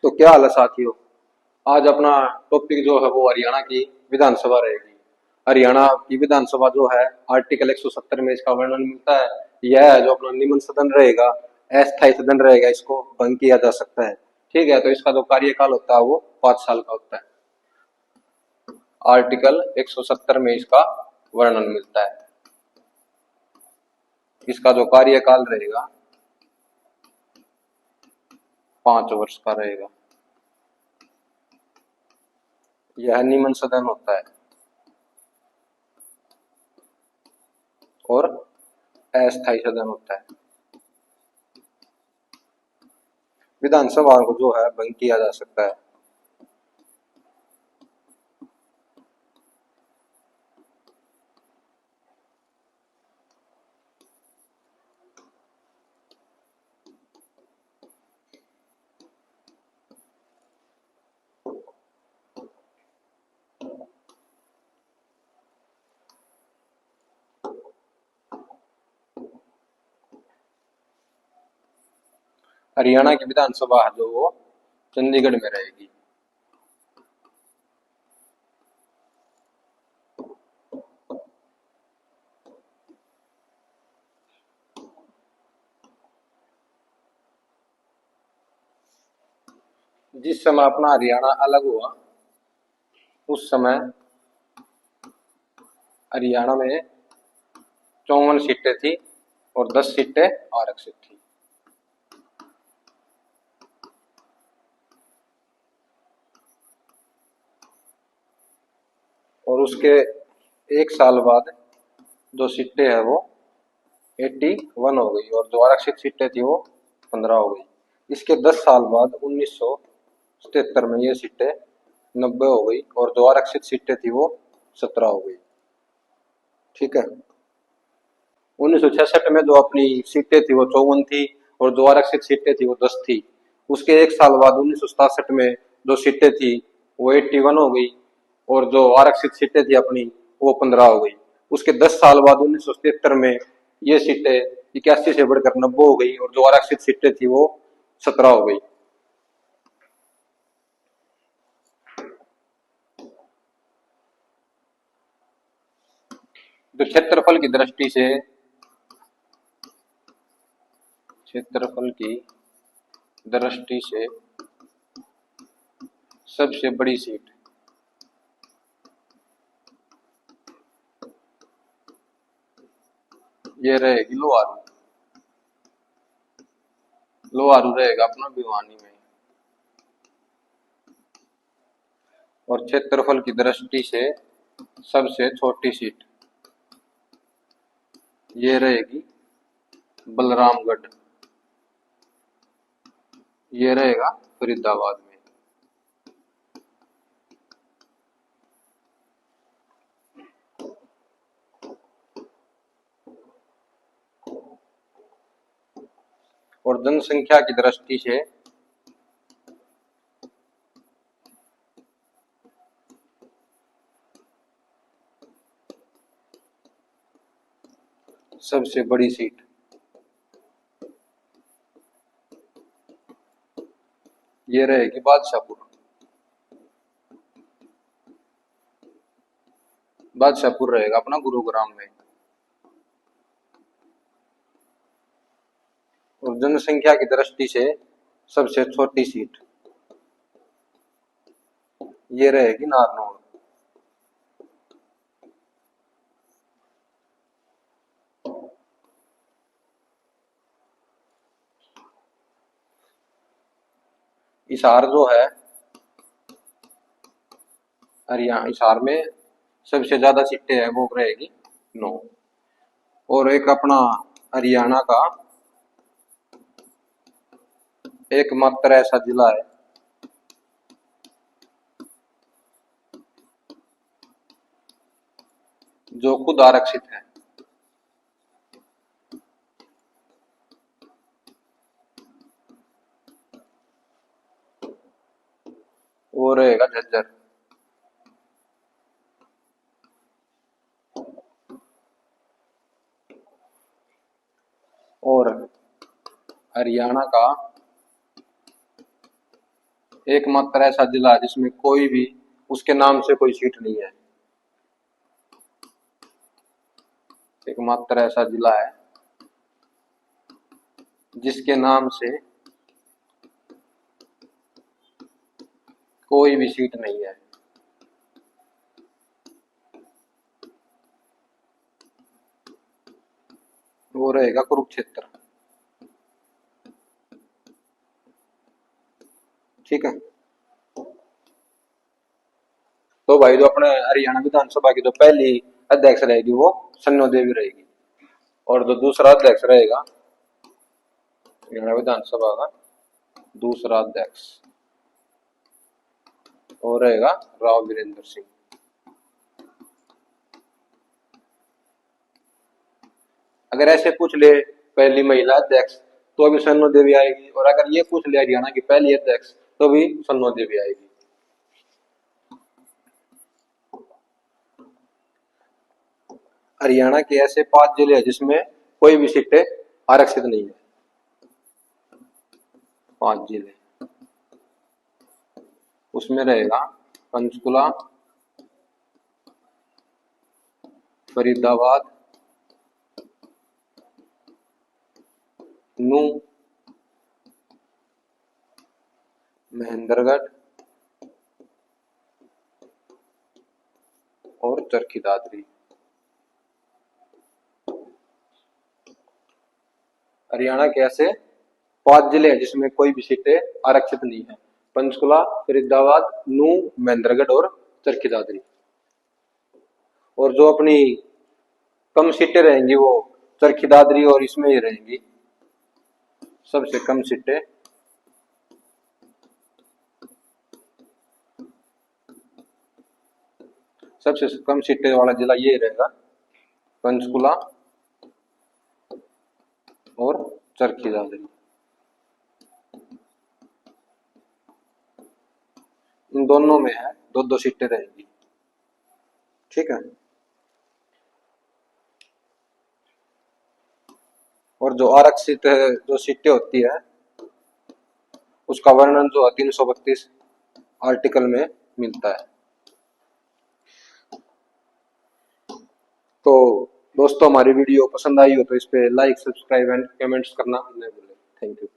तो क्या हाल है साथियों। आज अपना टॉपिक जो है वो हरियाणा की विधानसभा रहेगी। हरियाणा की विधानसभा जो है आर्टिकल 170 में इसका वर्णन मिलता है। यह है जो अपना निम्न सदन रहेगा, अस्थायी सदन रहेगा, इसको भंग किया जा सकता है। ठीक है, तो इसका जो कार्यकाल होता है वो 5 साल का होता है। आर्टिकल 170 में इसका वर्णन मिलता है। इसका जो कार्यकाल रहेगा 5 वर्ष का रहेगा। यह निम्न सदन होता है और अस्थायी सदन होता है। विधानसभा को जो है भंग किया जा सकता है। हरियाणा की विधानसभा है जो वो चंडीगढ़ में रहेगी। जिस समय अपना हरियाणा अलग हुआ उस समय हरियाणा में 54 सीटें थी और 10 सीटें आरक्षित थी। और उसके 1 साल बाद जो सीटें है वो 81 हो गई और जो आरक्षित सीटें थी वो 15 हो गई। इसके 10 साल बाद 1977 में ये सीटें 90 हो गई और जो आरक्षित सीटें थी वो 17 हो गई। ठीक है। 1966 में जो अपनी सीटें थी वो 54 थी और जो आरक्षित सीटें थी वो 10 थी। उसके 1 साल बाद 1967 में जो सीटें थी वो 81 हो गई और जो आरक्षित सीटें थी अपनी वो 15 हो गई। उसके 10 साल बाद 1973 में ये सीटें 81 से बढ़कर 90 हो गई और जो आरक्षित सीटें थी वो 17 हो गई। तो क्षेत्रफल की दृष्टि से सबसे बड़ी सीट ये रहेगी लोहारू। लोहारू रहेगा अपना भिवानी में। और क्षेत्रफल की दृष्टि से सबसे छोटी सीट ये रहेगी बलरामगढ़। ये रहेगा फरीदाबाद में। और जनसंख्या की दृष्टि से सबसे बड़ी सीट ये रहेगी बादशाहपुर। बादशाहपुर रहेगा अपना गुरुग्राम में। और जनसंख्या की दृष्टि से सबसे छोटी सीट ये रहेगी नारनौल। हिसार जो है हरियाणा, हिसार में सबसे ज्यादा सीटें है वो रहेगी 9। और एक अपना हरियाणा का एकमात्र ऐसा जिला है जो खुद आरक्षित है। वो रहेगा झज्जर। और हरियाणा का एकमात्र ऐसा जिला है जिसमें कोई भी उसके नाम से कोई सीट नहीं है। एकमात्र ऐसा जिला है जिसके नाम से कोई भी सीट नहीं है। वो रहेगा कुरुक्षेत्र। ठीक है। तो भाई जो अपने हरियाणा विधानसभा की जो पहली अध्यक्ष रहेगी वो सन्नो देवी रहेगी, और जो दूसरा अध्यक्ष रहेगा हरियाणा विधानसभा का दूसरा अध्यक्ष वो रहेगा राव वीरेंद्र सिंह। अगर ऐसे पूछ ले पहली महिला अध्यक्ष तो भी सन्नो देवी आएगी, और अगर ये पूछ ले हरियाणा की पहली अध्यक्ष तो भी सन्नो देवी आएगी। हरियाणा के ऐसे 5 जिले हैं जिसमें कोई भी सीटें आरक्षित नहीं है। 5 जिले, उसमें रहेगा पंचकुला, फरीदाबाद, नूं, महेंद्रगढ़ और चरखी दादरी। हरियाणा के ऐसे 5 जिले हैं जिसमें कोई भी सीटें आरक्षित नहीं है। पंचकुला, फरीदाबाद, नूं, महेंद्रगढ़ और चरखी दादरी। और जो अपनी कम सीटें रहेंगी वो चरखी दादरी और इसमें ही रहेंगी। सबसे कम सीटें सबसे कम सीटें वाला जिला ये रहेगा पंचकुला और चरखी दादरी। इन दोनों में है 2-2 सीटें रहेंगी। ठीक है। और जो आरक्षित जो सीटें होती है उसका वर्णन जो है 332 आर्टिकल में मिलता है। तो दोस्तों हमारी वीडियो पसंद आई हो तो इस पे लाइक, सब्सक्राइब एंड कमेंट्स करना न भूलें। Thank you.